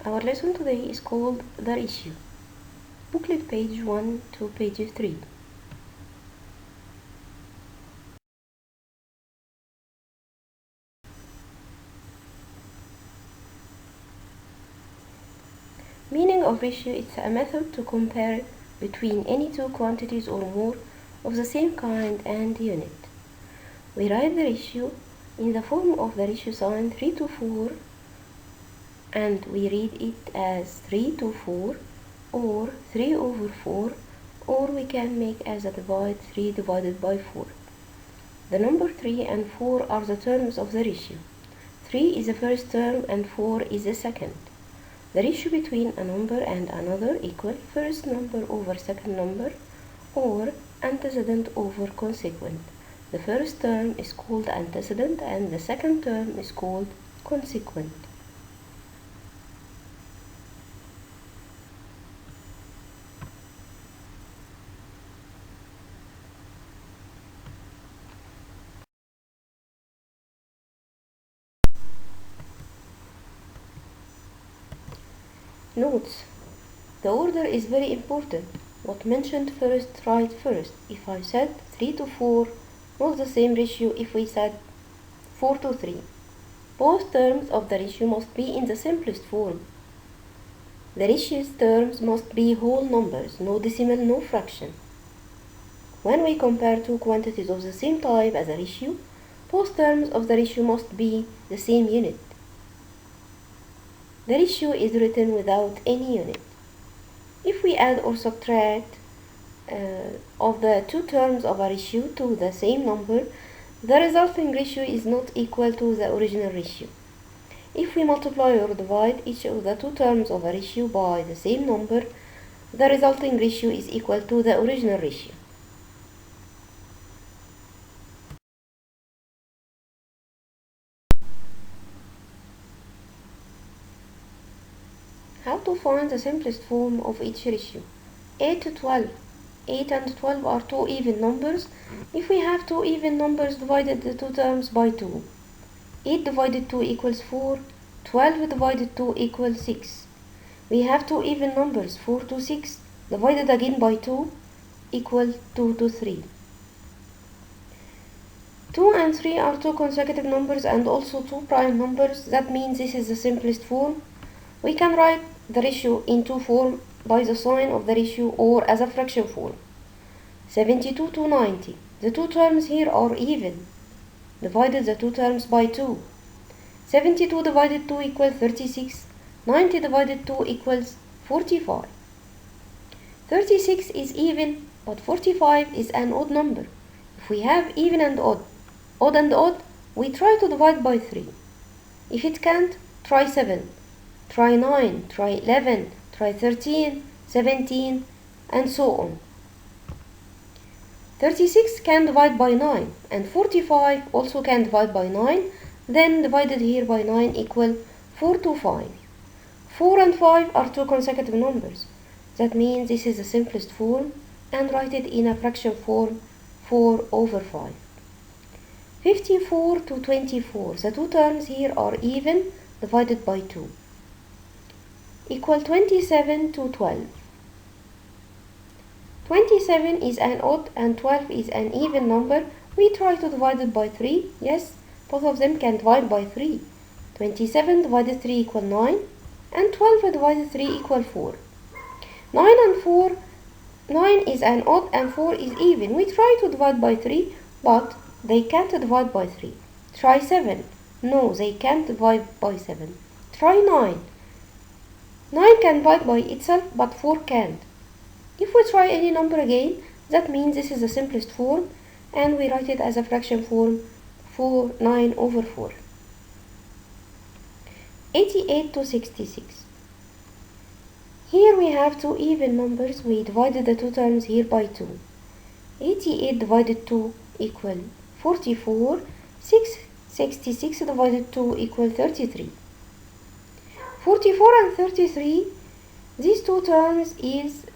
Our lesson today is called The Ratio. Booklet page 1 to page 3. Meaning of ratio is a method to compare between any two quantities or more of the same kind and unit. We write the ratio in the form of the ratio sign 3 to 4, and we read it as 3 to 4 or 3 over 4, or we can make as a divide 3 divided by 4. The number 3 and 4 are the terms of the ratio. 3 is the first term and 4 is the second. The ratio between a number and another equal first number over second number, or antecedent over consequent. The first term is called antecedent and the second term is called consequent. Notes: the order is very important. What mentioned first, write first. If I said 3 to 4, not the same ratio if we said 4 to 3. Both terms of the ratio must be in the simplest form. The ratio's terms must be whole numbers, no decimal, no fraction. When we compare two quantities of the same type as a ratio, both terms of the ratio must be the same unit. The ratio is written without any unit. If we add or subtract of the two terms of a ratio to the same number, the resulting ratio is not equal to the original ratio. If we multiply or divide each of the two terms of a ratio by the same number, the resulting ratio is equal to the original ratio. How to find the simplest form of each ratio? 8 to 12. 8 and 12 are two even numbers. If we have two even numbers, divided the two terms by 2. 8 divided 2 equals 4. 12 divided 2 equals 6. We have two even numbers, 4 to 6, divided again by 2 equal 2 to 3. 2 and 3 are two consecutive numbers and also two prime numbers. That means this is the simplest form. We can write the ratio in two forms by the sign of the ratio or as a fraction form. 72 to 90. The two terms here are even. Divided the two terms by 2. 72 divided 2 equals 36. 90 divided 2 equals 45. 36 is even, but 45 is an odd number. If we have even and odd and odd, we try to divide by 3. If it can't, try 7. Try 9, try 11, try 13, 17, and so on. 36 can divide by 9, and 45 also can divide by 9, then divided here by 9 equal 4 to 5. 4 and 5 are two consecutive numbers. That means this is the simplest form, and write it in a fraction form, 4 over 5. 54 to 24. The two terms here are even, divided by 2. Equal 27 to 12. 27 is an odd and 12 is an even number. We try to divide it by 3. Yes, both of them can divide by 3. 27 divided 3 equal 9 and 12 divided 3 equal 4. 9 and 4, 9 is an odd and 4 is even. We try to divide by 3, but they can't divide by 3. Try 7. No, they can't divide by 7. Try 9. 9 can divide by itself, but 4 can't. If we try any number again, that means this is the simplest form, and we write it as a fraction form, 9 over 4. 88 to 66. Here we have two even numbers. We divided the two terms here by 2. 88 divided 2 equal 44. 66 divided 2 equal 33. 44 and 33, these two terms is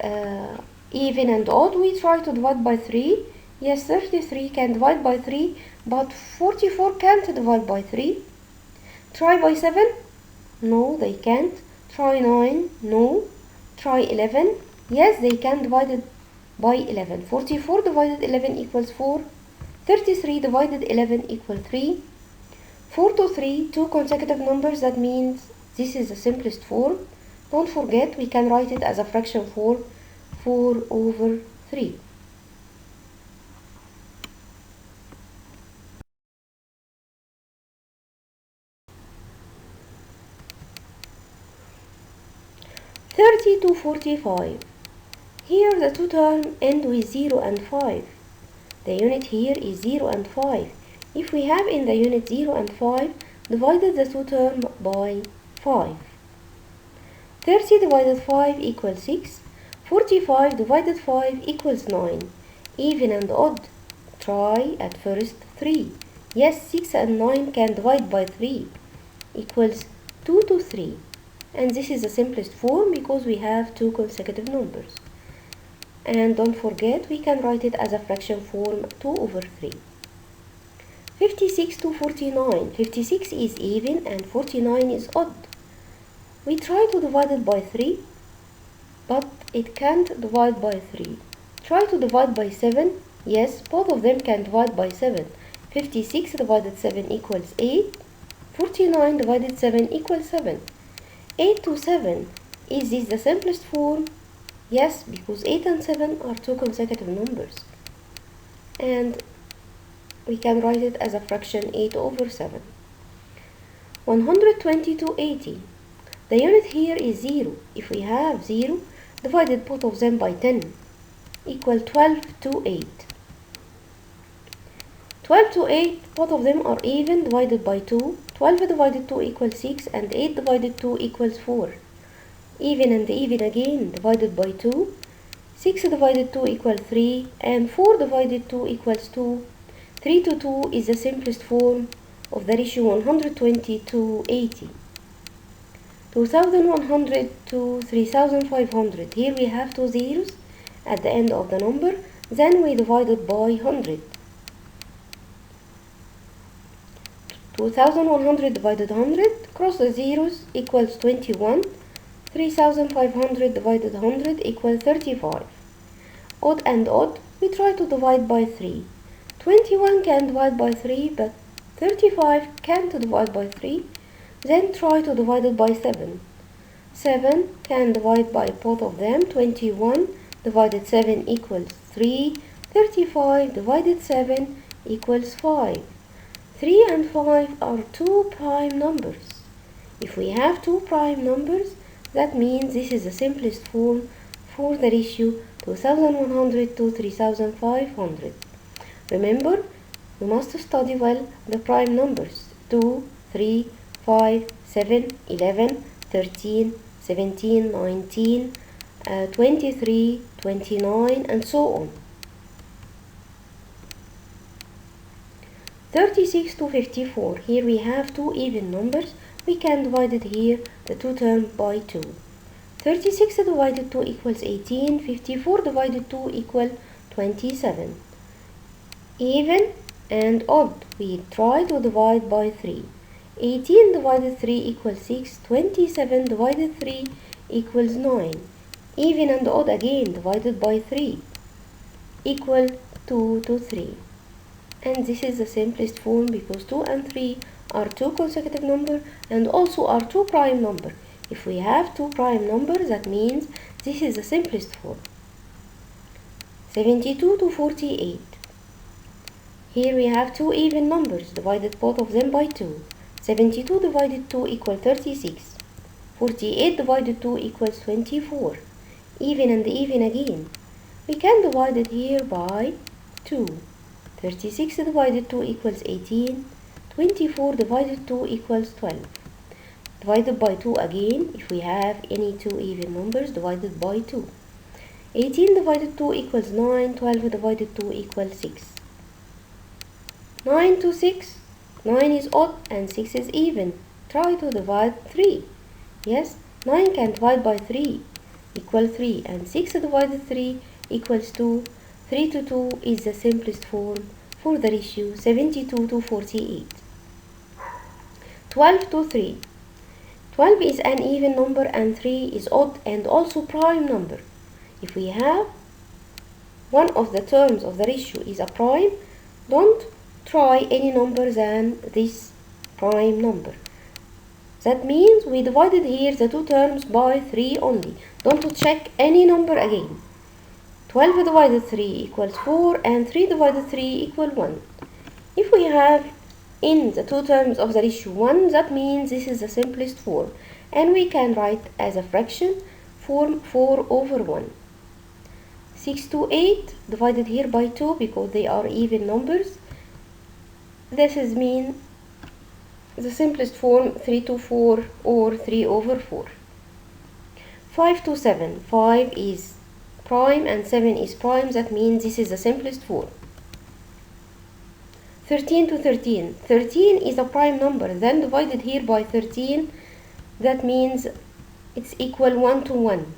even and odd. We try to divide by 3. Yes, 33 can divide by 3, but 44 can't divide by 3. Try by 7. No, they can't. Try 9. No. Try 11. Yes, they can divide it by 11. 44 divided 11 equals 4. 33 divided 11 equals 3. 4 to 3, two consecutive numbers. That means this is the simplest form. Don't forget, we can write it as a fraction form, 4 over 3. to 45. Here the two terms end with 0 and 5. The unit here is 0 and 5. If we have in the unit 0 and 5, divided the two terms by 5. 30 divided 5 equals 6. 45 divided 5 equals 9. Even and odd. Try at first 3. Yes, 6 and 9 can divide by 3. Equals 2 to 3. And this is the simplest form because we have two consecutive numbers. And don't forget, we can write it as a fraction form, 2 over 3. 56 to 49. 56 is even and 49 is odd. We try to divide it by 3, but it can't divide by 3. Try to divide by 7. Yes, both of them can divide by 7. 56 divided 7 equals 8. 49 divided 7 equals 7. 8 to 7. Is this the simplest form? Yes, because 8 and 7 are two consecutive numbers. And we can write it as a fraction 8 over 7. 120 to 80. The unit here is 0. If we have 0, divided both of them by 10, equal 12 to 8. 12 to 8, both of them are even, divided by 2. 12 divided 2 equals 6, and 8 divided 2 equals 4. Even and even again, divided by 2. 6 divided 2 equals 3, and 4 divided 2 equals 2. 3 to 2 is the simplest form of the ratio 120 to 80. 2100 to 3500. Here we have two zeros at the end of the number, then we divide it by 100. 2100 divided 100, cross the zeros, equals 21. 3500 divided 100 equals 35. Odd and odd, we try to divide by 3. 21 can divide by 3, but 35 can't divide by 3. Then try to divide it by 7. 7 can divide by both of them. 21 divided 7 equals 3. 35 divided 7 equals 5. 3 and 5 are two prime numbers. If we have two prime numbers, that means this is the simplest form for the ratio 2100 to 3500. Remember, we must study well the prime numbers 2, 3, 5, 7, 11, 13, 17, 19, 23, 29, and so on. 36 to 54. Here we have two even numbers. We can divide it here, the two terms, by 2. 36 divided 2 equals 18. 54 divided 2 equals 27. Even and odd, we try to divide by 3. 18 divided 3 equals 6. 27 divided 3 equals 9. Even and odd again, divided by 3 equal 2 to 3. And this is the simplest form because 2 and 3 are two consecutive numbers and also are two prime numbers. If we have two prime numbers, that means this is the simplest form. 72 to 48. Here we have two even numbers, divided both of them by 2. 72 divided 2 equals 36. 48 divided 2 equals 24. Even and even again. We can divide it here by 2. 36 divided 2 equals 18. 24 divided 2 equals 12. Divided by 2 again, if we have any two even numbers, divided by 2. 18 divided 2 equals 9. 12 divided 2 equals 6. 9 to 6. 9 is odd and 6 is even. Try to divide 3. Yes, 9 can divide by 3, equal 3, and 6 divided 3 equals 2. 3 to 2 is the simplest form for the ratio 72 to 48. 12 to 3. 12 is an even number and 3 is odd and also prime number. If we have one of the terms of the ratio is a prime, don't try any number than this prime number. That means we divided here the two terms by 3 only. Don't check any number again. 12 divided 3 equals 4 and 3 divided 3 equals 1. If we have in the two terms of the ratio 1, that means this is the simplest form, and we can write as a fraction form 4 over 1. 6 to 8 divided here by 2 because they are even numbers. This is mean the simplest form 3 to 4 or 3 over 4. 5 to 7, 5 is prime and 7 is prime, that means this is the simplest form. 13 to 13, 13 is a prime number, then divided here by 13, that means it's equal 1 to 1.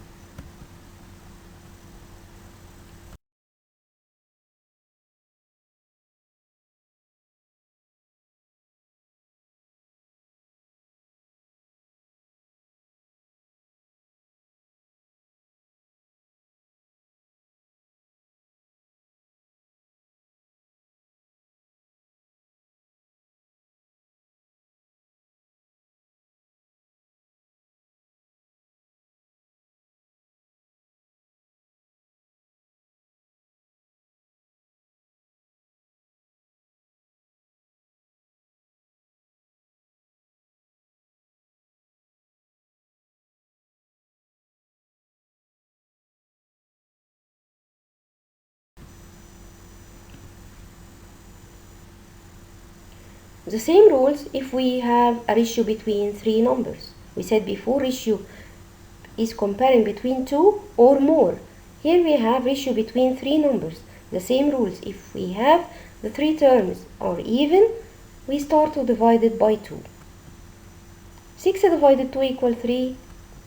The same rules if we have a ratio between three numbers. We said before ratio is comparing between two or more. Here we have ratio between three numbers. The same rules. If we have the three terms are even, we start to divide it by 2. 6 divided 2 equals 3,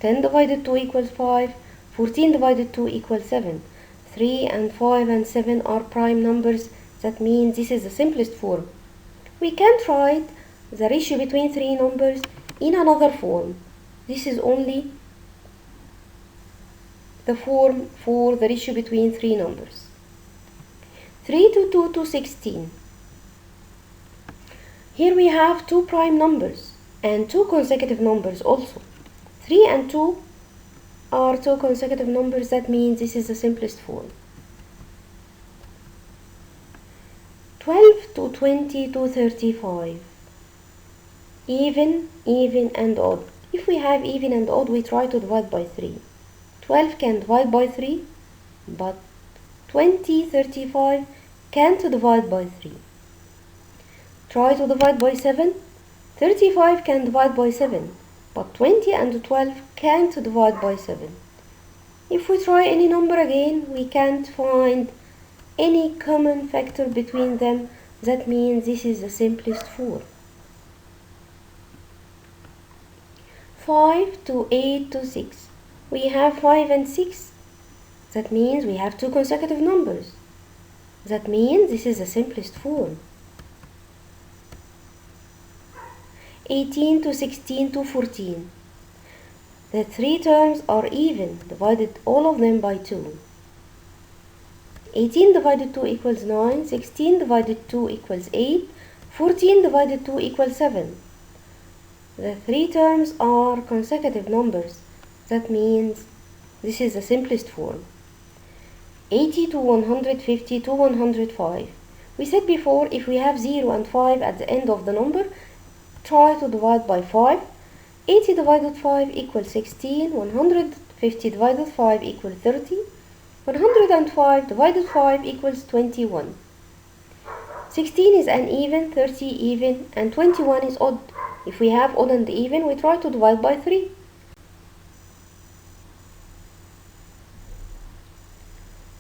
10 divided 2 equals 5, 14 divided 2 equals 7. 3 and 5 and 7 are prime numbers, that means this is the simplest form. We can't write the ratio between three numbers in another form. This is only the form for the ratio between three numbers. 3 to 2 to 16. Here we have two prime numbers and two consecutive numbers also. 3 and 2 are two consecutive numbers, that means this is the simplest form. 12 to 20 to 35. Even and odd. If we have even and odd, we try to divide by 3. 12 can divide by 3, but 35 can't divide by 3. Try to divide by 7. 35 can divide by 7, but 20 and 12 can't divide by 7. If we try any number again, we can't find any common factor between them, that means this is the simplest form. 5 to 8 to 6. We have 5 and 6, that means we have two consecutive numbers, that means this is the simplest form. 18 to 16 to 14. The three terms are even, divided all of them by 2. 18 divided 2 equals 9, 16 divided 2 equals 8, 14 divided 2 equals 7. The three terms are consecutive numbers, that means this is the simplest form. 80 to 150 to 105. We said before, if we have 0 and 5 at the end of the number, try to divide by 5. 80 divided 5 equals 16, 150 divided 5 equals 30, 105 divided 5 equals 21. 16 is an even, 30 even, and 21 is odd. If we have odd and even, we try to divide by 3.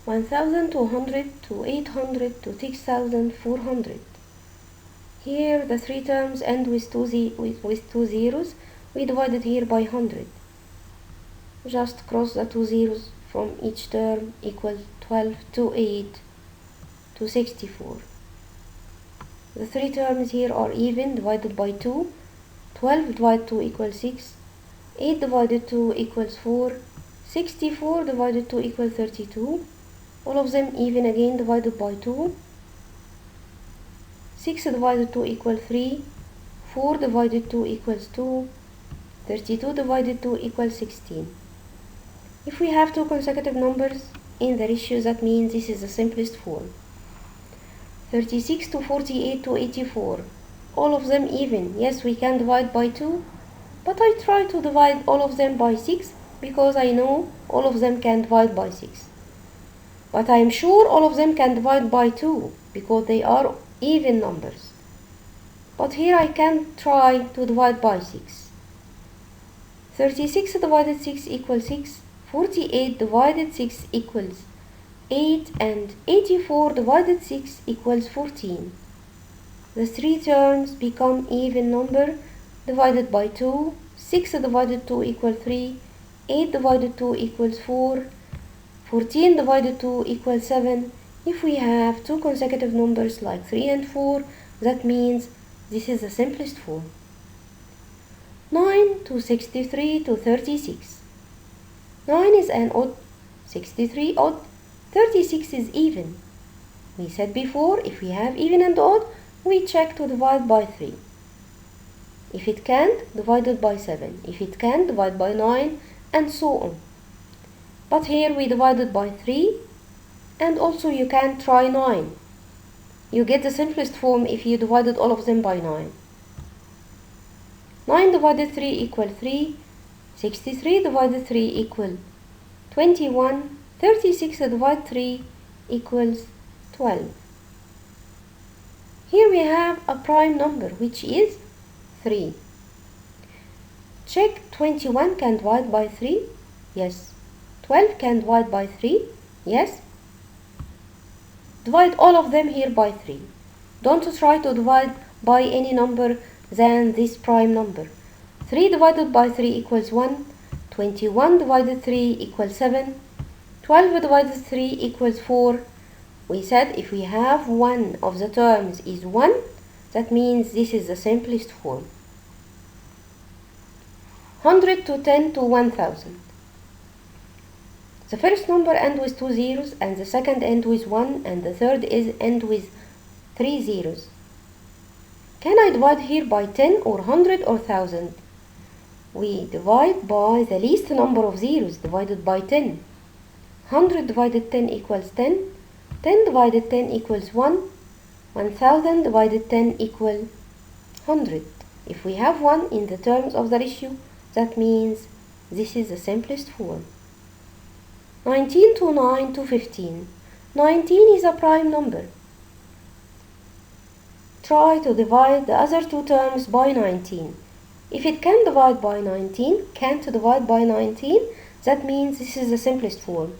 1,200 to 800 to 6,400. Here the three terms end with two zeros. We divided here by 100. Just cross the two zeros from each term, equal 12 to 8 to 64. The three terms here are even, divided by 2. 12 divided 2 equals 6. 8 divided 2 equals 4. 64 divided 2 equals 32. All of them even again, divided by 2. 6 divided 2 equals 3. 4 divided 2 equals 2. 32 divided 2 equals 16. If we have two consecutive numbers in the ratio, that means this is the simplest form. 36 to 48 to 84. All of them even. Yes, we can divide by 2, but I try to divide all of them by 6 because I know all of them can divide by 6. But I am sure all of them can divide by 2 because they are even numbers. But here I can try to divide by 6. 36 divided 6 equals 6. 48 divided 6 equals 8, and 84 divided 6 equals 14. The three terms become even number divided by 2. 6 divided 2 equals 3. 8 divided 2 equals 4. 14 divided 2 equals 7. If we have two consecutive numbers like 3 and 4, that means this is the simplest form. 9 to 63 to 36. 9 is an odd, 63 odd, 36 is even. We said before, if we have even and odd, we check to divide by 3. If it can't, divide it by 7. If it can, divide by 9, and so on. But here we divided by 3, and also you can try 9. You get the simplest form if you divided all of them by 9. 9 divided 3 equals 3. 63 divided 3 equals 21. 36 divided 3 equals 12. Here we have a prime number, which is 3. Check, 21 can divide by 3? Yes. 12 can divide by 3? Yes. Divide all of them here by 3. Don't try to divide by any number than this prime number. 3 divided by 3 equals 1. 21 divided 3 equals 7. 12 divided 3 equals 4. We said if we have one of the terms is 1, that means this is the simplest form. 100 to 10 to 1000. The first number ends with 2 zeros, and the second ends with 1, and the third ends with 3 zeros. Can I divide here by 10 or 100 or 1000? We divide by the least number of zeros, divided by 10. 100 divided 10 equals 10. 10 divided 10 equals 1. 1000 divided 10 equals 100. If we have 1 in the terms of the ratio, that means this is the simplest form. 19 to 9 to 15. 19 is a prime number. Try to divide the other two terms by 19. If it can divide by 19, can't divide by 19, that means this is the simplest form.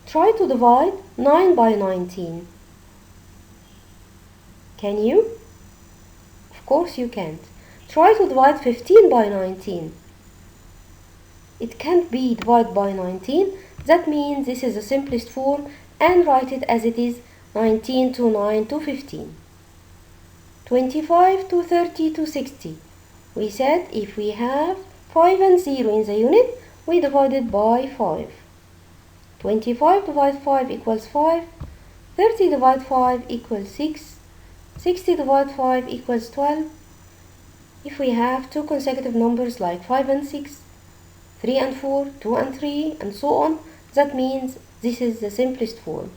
Try to divide 9 by 19. Can you? Of course you can't. Try to divide 15 by 19. It can't be divided by 19. That means this is the simplest form, and write it as it is, 19 to 9 to 15. 25 to 30 to 60. We said if we have 5 and 0 in the unit, we divide it by 5. 25 divided 5 equals 5. 30 divided 5 equals 6. 60 divided 5 equals 12. If we have two consecutive numbers like 5 and 6, 3 and 4, 2 and 3, and so on, that means this is the simplest form.